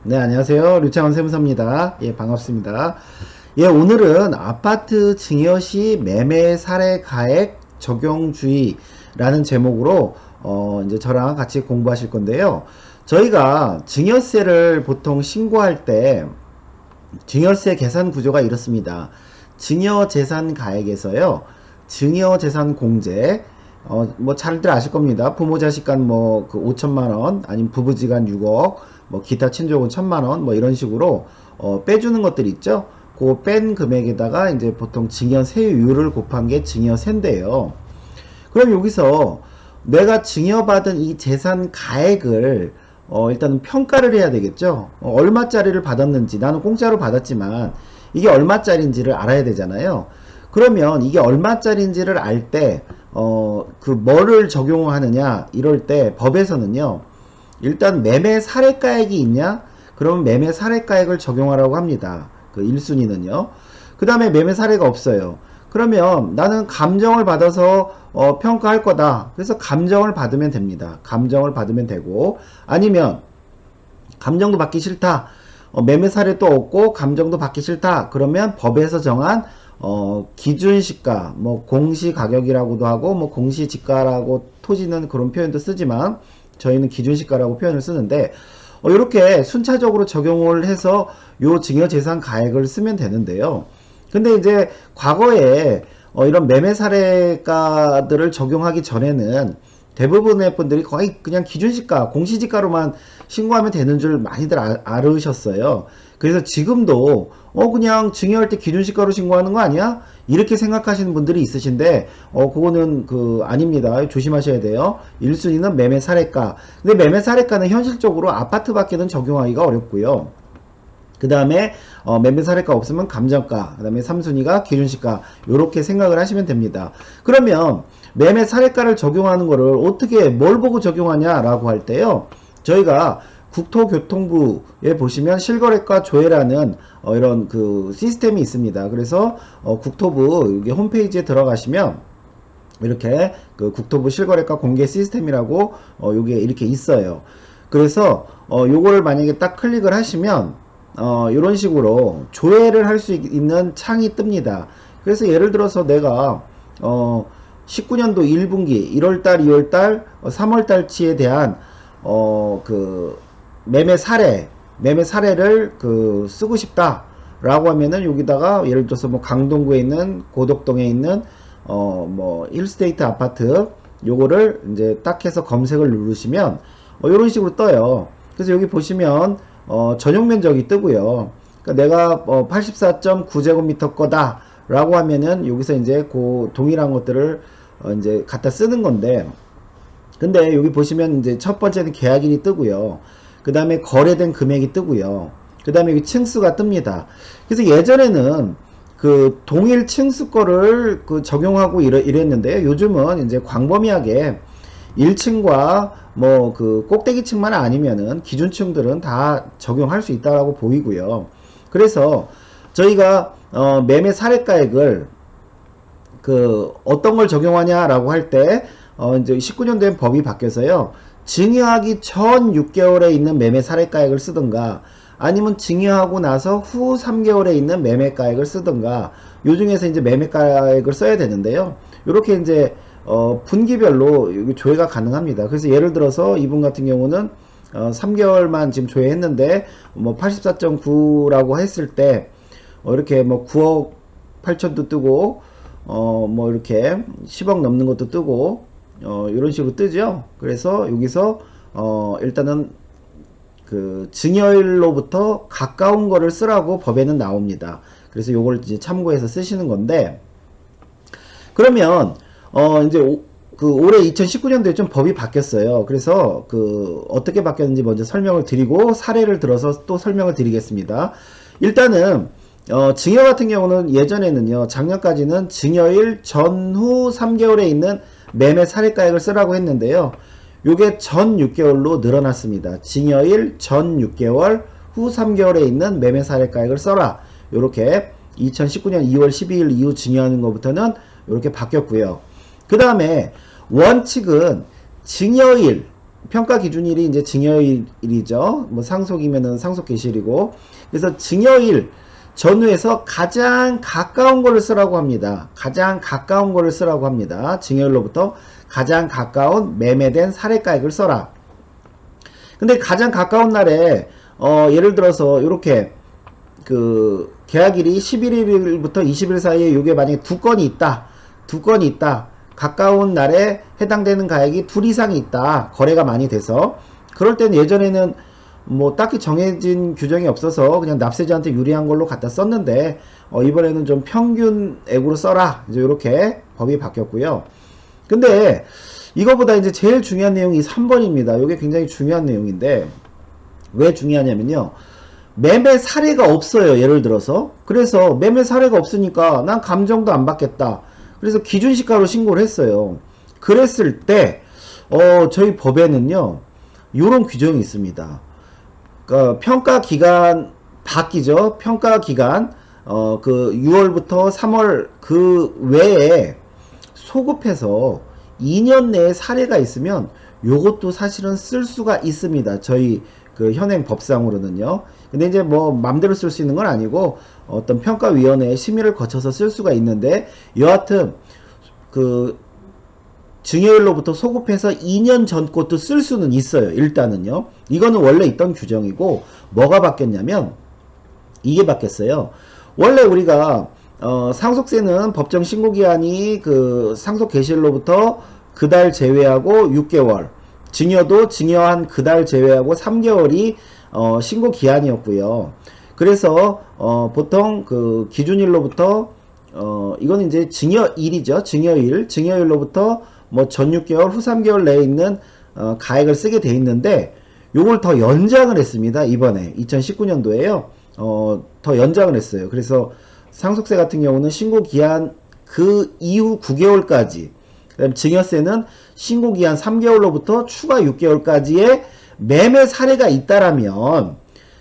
네, 안녕하세요. 류창원 세무사입니다. 예, 반갑습니다. 예, 오늘은 아파트 증여시 매매 사례 가액 적용주의라는 제목으로 이제 저랑 같이 공부하실 건데요. 저희가 증여세를 보통 신고할 때 증여세 계산 구조가 이렇습니다. 증여재산 가액에서요, 증여재산 공제, 뭐 잘들 아실 겁니다. 부모 자식 간 뭐 그 5천만 원, 아니면 부부지간 6억, 뭐 기타 친족은 1천만 원, 뭐 이런 식으로 빼주는 것들 있죠. 그 뺀 금액에다가 이제 보통 증여세율을 곱한 게 증여세인데요. 그럼 여기서 내가 증여받은 이 재산 가액을 일단은 평가를 해야 되겠죠. 얼마짜리를 받았는지, 나는 공짜로 받았지만 이게 얼마짜리인지를 알아야 되잖아요. 그러면 이게 얼마짜리인지를 알 때 그 뭐를 적용하느냐 이럴 때 법에서는요, 일단 매매 사례가액이 있냐, 그러면 매매 사례가액을 적용하라고 합니다. 그 1순위는요. 그 다음에 매매 사례가 없어요. 그러면 나는 감정을 받아서 평가할 거다. 그래서 감정을 받으면 됩니다. 감정을 받으면 되고, 아니면 감정도 받기 싫다. 매매 사례도 없고 감정도 받기 싫다. 그러면 법에서 정한 기준시가, 뭐 공시가격이라고도 하고 뭐 공시지가라고 토지는 그런 표현도 쓰지만 저희는 기준시가라고 표현을 쓰는데, 이렇게 순차적으로 적용을 해서 요 증여재산 가액을 쓰면 되는데요. 근데 이제 과거에 이런 매매 사례가들을 적용하기 전에는 대부분의 분들이 거의 그냥 기준시가, 공시지가로만 신고하면 되는 줄 많이들 알으셨어요. 그래서 지금도 그냥 증여할 때 기준시가로 신고하는 거 아니야? 이렇게 생각하시는 분들이 있으신데 그거는 아닙니다. 조심하셔야 돼요. 1순위는 매매 사례가. 근데 매매 사례가는 현실적으로 아파트밖에는 적용하기가 어렵고요. 그 다음에 매매 사례가 없으면 감정가, 그 다음에 3순위가 기준시가, 요렇게 생각을 하시면 됩니다. 그러면 매매 사례가를 적용하는 거를 어떻게 뭘 보고 적용하냐 라고 할 때요, 저희가 국토교통부에 보시면 실거래가 조회라는 이런 그 시스템이 있습니다. 그래서 국토부 여기 홈페이지에 들어가시면 이렇게 그 국토부 실거래가 공개 시스템이라고 요게 이렇게 있어요. 그래서 요거를 만약에 딱 클릭을 하시면 이런 식으로 조회를 할 수 있는 창이 뜹니다. 그래서 예를 들어서 내가 19년도 1분기 1월달, 2월달, 3월달치에 대한 그 매매 사례를 쓰고 싶다 라고 하면은 여기다가 예를 들어서 뭐 강동구에 있는, 고덕동에 있는 뭐 힐스테이트 아파트 요거를 이제 딱 해서 검색을 누르시면 이런 식으로 떠요. 그래서 여기 보시면 전용 면적이 뜨고요. 그러니까 내가 84.9제곱미터 거다 라고 하면은 여기서 이제 그 동일한 것들을 이제 갖다 쓰는 건데, 근데 여기 보시면 이제 첫 번째는 계약일이 뜨고요. 그 다음에 거래된 금액이 뜨고요. 그 다음에 여기 층수가 뜹니다. 그래서 예전에는 그 동일 층수 거를 적용하고 이랬는데요. 요즘은 이제 광범위하게 1층과 뭐 꼭대기층만 아니면은 기준층들은 다 적용할 수 있다라고 보이고요. 그래서 저희가 매매 사례가액을 어떤 걸 적용하냐라고 할 때 이제 19년도에 법이 바뀌어서요, 증여하기 전 6개월에 있는 매매 사례가액을 쓰든가, 아니면 증여하고 나서 후 3개월에 있는 매매가액을 쓰든가, 요 중에서 이제 매매가액을 써야 되는데요. 이렇게 이제 분기별로 여기 조회가 가능합니다. 그래서 예를 들어서 이분 같은 경우는 3개월만 지금 조회했는데 뭐 84.9라고 했을 때 이렇게 뭐 9억 8천도 뜨고 뭐 이렇게 10억 넘는 것도 뜨고 이런 식으로 뜨죠. 그래서 여기서 일단은 증여일로부터 가까운 거를 쓰라고 법에는 나옵니다. 그래서 요걸 이제 참고해서 쓰시는 건데, 그러면 이제 올해 2019년도에 좀 법이 바뀌었어요. 그래서 어떻게 바뀌었는지 먼저 설명을 드리고 사례를 들어서 또 설명을 드리겠습니다. 일단은 증여 같은 경우는 예전에는요, 작년까지는 증여일 전후 3개월에 있는 매매 사례가액을 쓰라고 했는데요, 요게 전 6개월로 늘어났습니다. 증여일 전 6개월 후 3개월에 있는 매매 사례가액을 써라, 요렇게 2019년 2월 12일 이후 증여하는 것부터는 이렇게 바뀌었고요. 그 다음에 원칙은 증여일, 평가 기준일이 이제 증여일이죠. 뭐 상속이면은 상속 개시일이고. 그래서 증여일 전후에서 가장 가까운 거를 쓰라고 합니다. 가장 가까운 거를 쓰라고 합니다. 증여일로부터 가장 가까운 매매된 사례가액을 써라. 근데 가장 가까운 날에 예를 들어서 이렇게 그 계약일이 11일부터 20일 사이에 요게 만약에 두 건이 있다. 가까운 날에 해당되는 가액이 둘 이상이 있다. 거래가 많이 돼서. 그럴 땐 예전에는 뭐 딱히 정해진 규정이 없어서 그냥 납세자한테 유리한 걸로 갖다 썼는데 이번에는 좀 평균액으로 써라. 이제 이렇게 법이 바뀌었고요. 근데 이거보다 이제 제일 중요한 내용이 3번입니다. 이게 굉장히 중요한 내용인데 왜 중요하냐면요. 매매 사례가 없어요. 예를 들어서. 그래서 매매 사례가 없으니까 난 감정도 안 받겠다. 그래서 기준시가로 신고를 했어요. 그랬을 때 저희 법에는요. 요런 규정이 있습니다. 그러니까 평가 기간 바뀌죠. 평가 기간 그 6월부터 3월 그 외에 소급해서 2년 내에 사례가 있으면 요것도 사실은 쓸 수가 있습니다. 저희 그 현행 법상으로는요. 근데 이제 뭐 맘대로 쓸 수 있는 건 아니고 어떤 평가위원회의 심의를 거쳐서 쓸 수가 있는데 여하튼 그 증여일로부터 소급해서 2년 전 것도 쓸 수는 있어요. 일단은요. 이거는 원래 있던 규정이고 뭐가 바뀌었냐면 이게 바뀌었어요. 원래 우리가 상속세는 법정 신고기한이 그 상속 개시일로부터 그달 제외하고 6개월, 증여도 증여한 그달 제외하고 3개월이 신고기한이었고요. 그래서 보통 그 기준일로부터 이거는 이제 증여일이죠. 증여일로부터 뭐 전 6개월, 후 3개월 내에 있는 가액을 쓰게 돼 있는데 요걸 더 연장을 했습니다. 이번에 2019년도에요. 더 연장을 했어요. 그래서 상속세 같은 경우는 신고기한 그 이후 9개월까지, 그다음 증여세는 신고기한 3개월로부터 추가 6개월까지의 매매 사례가 있다라면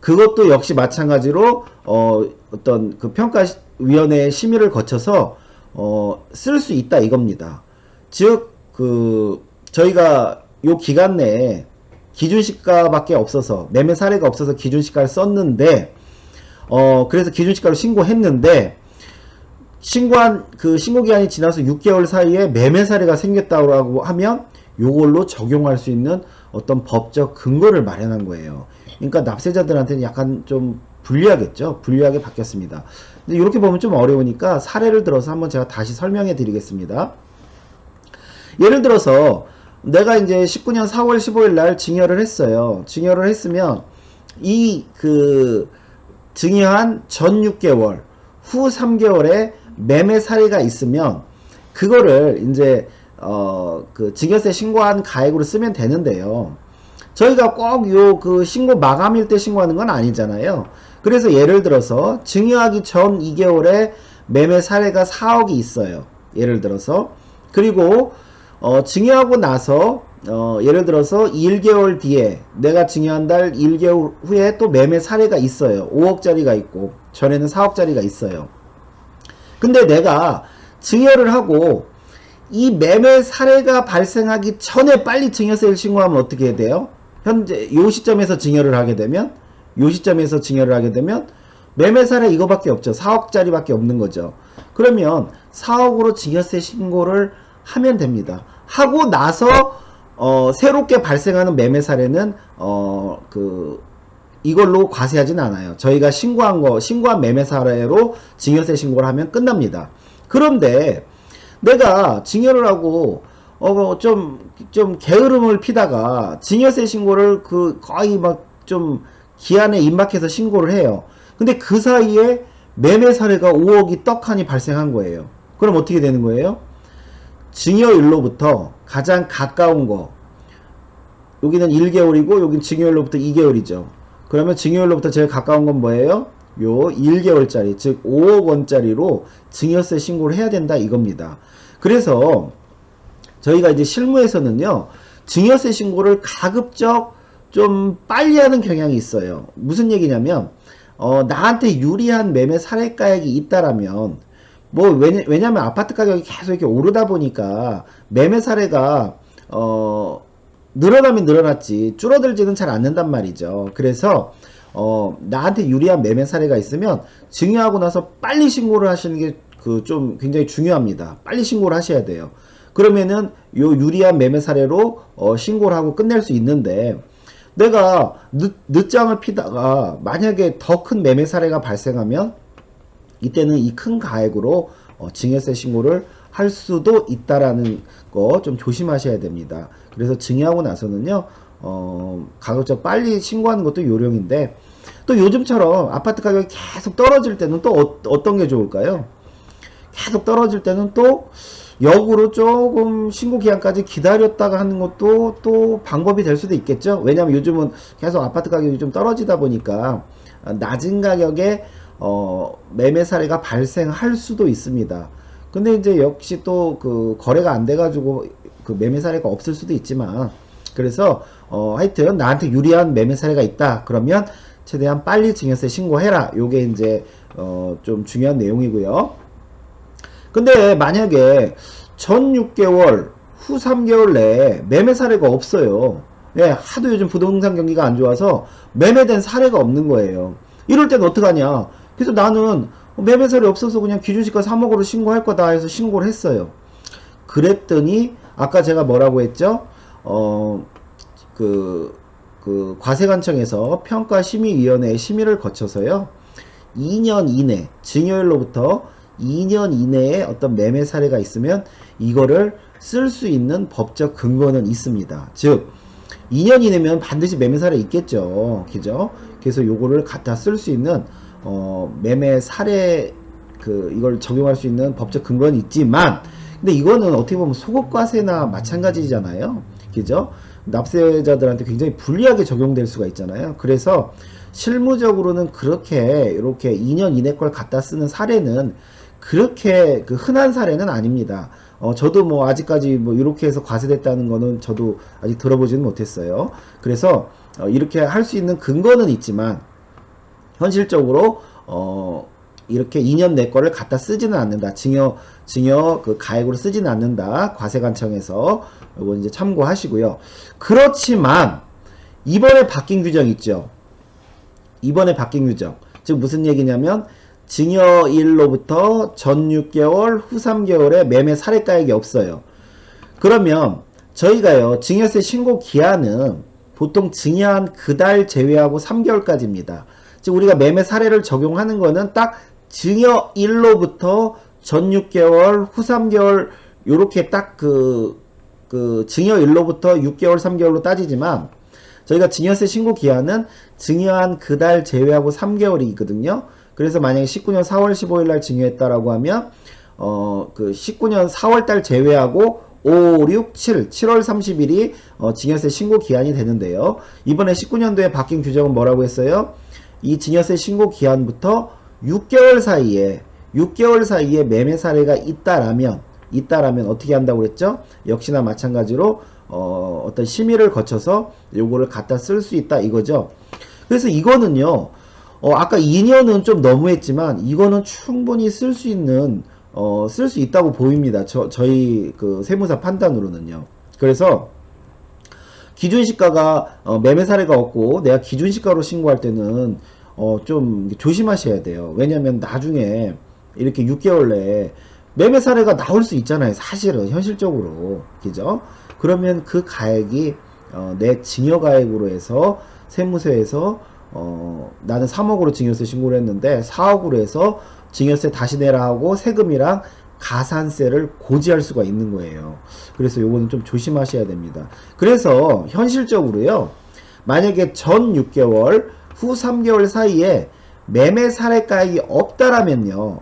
그것도 역시 마찬가지로 어떤 그 평가위원회의 심의를 거쳐서 쓸 수 있다 이겁니다. 즉 그 저희가 요 기간 내에 기준시가밖에 없어서 매매 사례가 없어서 기준시가를 썼는데 그래서 기준시가로 신고했는데 신고한 그 신고기한이 지나서 6개월 사이에 매매 사례가 생겼다고 하면 요걸로 적용할 수 있는 어떤 법적 근거를 마련한 거예요. 그러니까 납세자들한테는 약간 좀 불리하겠죠. 불리하게 바뀌었습니다. 근데 이렇게 보면 좀 어려우니까 사례를 들어서 한번 제가 다시 설명해 드리겠습니다. 예를 들어서 내가 이제 19년 4월 15일 날 증여를 했어요. 증여를 했으면 이 그 증여한 전 6개월, 후 3개월에 매매 사례가 있으면 그거를 이제 그 증여세 신고한 가액으로 쓰면 되는데요. 저희가 꼭 요 그 신고 마감일 때 신고하는 건 아니잖아요. 그래서 예를 들어서 증여하기 전 2개월에 매매 사례가 4억이 있어요. 예를 들어서. 그리고 증여하고 나서 예를 들어서 1개월 뒤에 내가 증여한 달 1개월 후에 또 매매 사례가 있어요. 5억짜리가 있고 전에는 4억짜리가 있어요. 근데 내가 증여를 하고 이 매매 사례가 발생하기 전에 빨리 증여세를 신고하면 어떻게 해야 돼요? 현재 요 시점에서 증여를 하게 되면 매매 사례 이거밖에 없죠. 4억짜리밖에 없는 거죠. 그러면 4억으로 증여세 신고를 하면 됩니다. 하고 나서 새롭게 발생하는 매매 사례는 이걸로 과세하진 않아요. 저희가 신고한 매매 사례로 증여세 신고를 하면 끝납니다. 그런데 내가 증여를 하고 좀 게으름을 피다가 증여세 신고를 거의 막 좀 기한에 임박해서 신고를 해요. 근데 그 사이에 매매 사례가 5억이 떡하니 발생한 거예요. 그럼 어떻게 되는 거예요? 증여일로부터 가장 가까운 거, 여기는 1개월이고 여긴 증여일로부터 2개월이죠. 그러면 증여일로부터 제일 가까운 건 뭐예요? 요 1개월짜리, 즉 5억 원짜리로 증여세 신고를 해야 된다 이겁니다. 그래서 저희가 이제 실무에서는요, 증여세 신고를 가급적 좀 빨리 하는 경향이 있어요. 무슨 얘기냐면 나한테 유리한 매매 사례가액이 있다라면, 뭐 왜냐면 아파트 가격이 계속 이렇게 오르다 보니까 매매 사례가 늘어나면 늘어났지 줄어들지는 잘 않는단 말이죠. 그래서 나한테 유리한 매매 사례가 있으면 증여하고 나서 빨리 신고를 하시는 게 좀 굉장히 중요합니다. 빨리 신고를 하셔야 돼요. 그러면은 요 유리한 매매 사례로 신고를 하고 끝낼 수 있는데, 내가 늦장을 피다가 만약에 더 큰 매매 사례가 발생하면 이때는 이 큰 가액으로 증여세 신고를 할 수도 있다라는 거 좀 조심하셔야 됩니다. 그래서 증여하고 나서는요, 가급적 빨리 신고하는 것도 요령인데, 또 요즘처럼 아파트 가격이 계속 떨어질 때는 또 어떤 게 좋을까요? 계속 떨어질 때는 또 역으로 조금 신고 기한까지 기다렸다가 하는 것도 또 방법이 될 수도 있겠죠. 왜냐하면 요즘은 계속 아파트 가격이 좀 떨어지다 보니까 낮은 가격에 매매 사례가 발생할 수도 있습니다. 근데 이제 역시 또 그 거래가 안 돼가지고 그 매매 사례가 없을 수도 있지만, 그래서 하여튼 나한테 유리한 매매 사례가 있다 그러면 최대한 빨리 증여세 신고해라. 요게 이제 좀 중요한 내용이고요. 근데 만약에 전 6개월 후 3개월 내에 매매 사례가 없어요. 예, 하도 요즘 부동산 경기가 안 좋아서 매매된 사례가 없는 거예요. 이럴 때는 어떡하냐. 그래서 나는 매매 사례 없어서 그냥 기준시가 3억으로 신고할 거다 해서 신고를 했어요. 그랬더니 아까 제가 뭐라고 했죠? 과세관청에서 평가심의위원회의 심의를 거쳐서요, 2년 이내, 증여일로부터 2년 이내에 어떤 매매 사례가 있으면 이거를 쓸 수 있는 법적 근거는 있습니다. 즉 2년 이내면 반드시 매매 사례 있겠죠. 그죠? 그래서 요거를 갖다 쓸 수 있는 매매 사례 이걸 적용할 수 있는 법적 근거는 있지만, 근데 이거는 어떻게 보면 소급과세나 마찬가지잖아요. 그죠? 납세자들한테 굉장히 불리하게 적용될 수가 있잖아요. 그래서 실무적으로는 그렇게 이렇게 2년 이내 걸 갖다 쓰는 사례는 그렇게 흔한 사례는 아닙니다. 저도 뭐 아직까지 뭐 이렇게 해서 과세됐다는 거는 저도 아직 들어보지는 못했어요. 그래서 이렇게 할 수 있는 근거는 있지만 현실적으로 이렇게 2년 내 거를 갖다 쓰지는 않는다. 증여 그 가액으로 쓰지는 않는다. 과세관청에서 이거 이제 참고하시고요. 그렇지만 이번에 바뀐 규정 있죠. 이번에 바뀐 규정. 즉 무슨 얘기냐면 증여일로부터 전 6개월 후 3개월에 매매 사례가액이 없어요. 그러면 저희가요, 증여세 신고 기한은 보통 증여한 그달 제외하고 3개월까지입니다. 즉 우리가 매매 사례를 적용하는 거는 딱 증여일로부터 전 6개월 후 3개월 요렇게 딱 증여일로부터 6개월 3개월로 따지지만, 저희가 증여세 신고 기한은 증여한 그달 제외하고 3개월이 있거든요. 그래서 만약에 19년 4월 15일 날 증여했다라고 하면 19년 4월 달 제외하고 5, 6, 7, 7월 30일이 증여세 신고 기한이 되는데요. 이번에 19년도에 바뀐 규정은 뭐라고 했어요? 이 증여세 신고 기한부터 6개월 사이에 매매 사례가 있다라면 어떻게 한다고 그랬죠? 역시나 마찬가지로 어떤 심의를 거쳐서 요거를 갖다 쓸 수 있다 이거죠. 그래서 이거는요, 아까 2년은 좀 너무했지만 이거는 충분히 쓸 수 있다고 보입니다. 저희 세무사 판단으로는요. 그래서 기준시가가 매매 사례가 없고 내가 기준시가로 신고할 때는 좀 조심하셔야 돼요. 왜냐면 나중에 이렇게 6개월 내에 매매 사례가 나올 수 있잖아요. 사실은 현실적으로. 그죠? 그러면 그 가액이 내 증여가액으로 해서 세무서에서 나는 3억으로 증여세 신고를 했는데 4억으로 해서 증여세 다시 내라 하고 세금이랑 가산세를 고지할 수가 있는 거예요. 그래서 요거는 좀 조심하셔야 됩니다. 그래서 현실적으로요, 만약에 전 6개월 후 3개월 사이에 매매 사례가액이 없다라면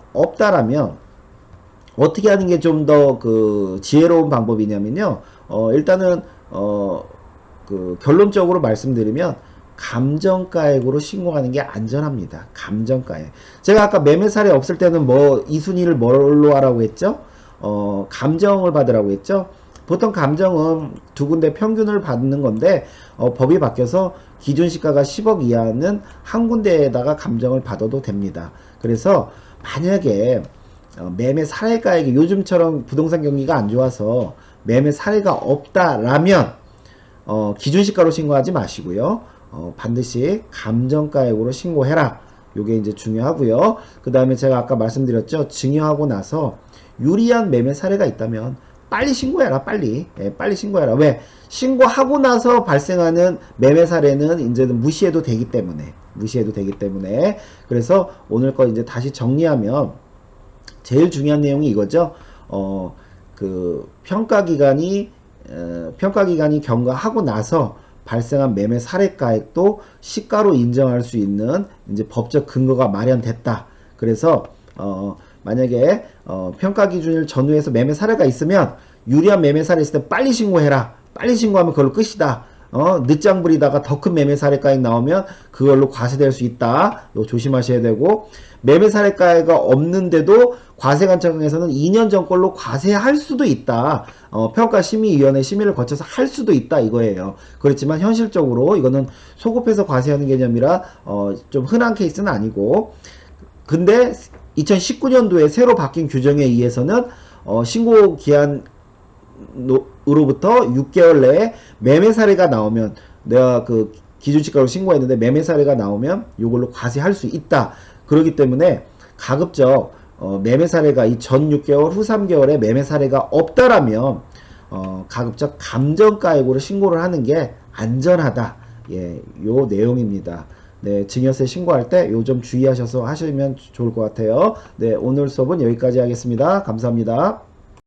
어떻게 하는 게 좀 더 지혜로운 방법이냐면요, 일단은 결론적으로 말씀드리면 감정가액으로 신고하는 게 안전합니다. 감정가액. 제가 아까 매매 사례 없을 때는 이 순위를 뭘로 하라고 했죠? 감정을 받으라고 했죠? 보통 감정은 두 군데 평균을 받는 건데 법이 바뀌어서 기준시가가 10억 이하는 한 군데에다가 감정을 받아도 됩니다. 그래서 만약에 매매 사례가액이 요즘처럼 부동산 경기가 안 좋아서 매매 사례가 없다라면 기준시가로 신고하지 마시고요. 반드시 감정가액으로 신고해라. 요게 이제 중요하고요. 그 다음에 제가 아까 말씀드렸죠. 증여하고 나서 유리한 매매 사례가 있다면 빨리 신고해라. 빨리. 예, 빨리 신고해라. 왜? 신고하고 나서 발생하는 매매 사례는 이제는 무시해도 되기 때문에. 그래서 오늘 거 이제 다시 정리하면 제일 중요한 내용이 이거죠. 그 평가기관이 경과하고 나서 발생한 매매 사례가액도 시가로 인정할 수 있는 이제 법적 근거가 마련됐다. 그래서 만약에 평가 기준일 전후에서 매매 사례가 있으면 유리한 매매 사례 있을 때 빨리 신고해라. 빨리 신고하면 그걸로 끝이다. 늦장 부리다가 더 큰 매매 사례가액 나오면 그걸로 과세될 수 있다. 이거 조심하셔야 되고, 매매 사례가액가 없는데도 과세관청에서는 2년 전 걸로 과세할 수도 있다. 평가심의위원회 심의를 거쳐서 할 수도 있다 이거예요. 그렇지만 현실적으로 이거는 소급해서 과세하는 개념이라 좀 흔한 케이스는 아니고, 근데 2019년도에 새로 바뀐 규정에 의해서는 신고 기한 으로부터 6개월 내에 매매 사례가 나오면, 내가 그 기준시가로 신고했는데 매매 사례가 나오면 이걸로 과세할 수 있다. 그렇기 때문에 가급적 매매 사례가 이 전 6개월 후 3개월에 매매 사례가 없다라면 가급적 감정가액으로 신고를 하는 게 안전하다. 예, 요 내용입니다. 네, 증여세 신고할 때 요 점 주의하셔서 하시면 좋을 것 같아요. 네, 오늘 수업은 여기까지 하겠습니다. 감사합니다.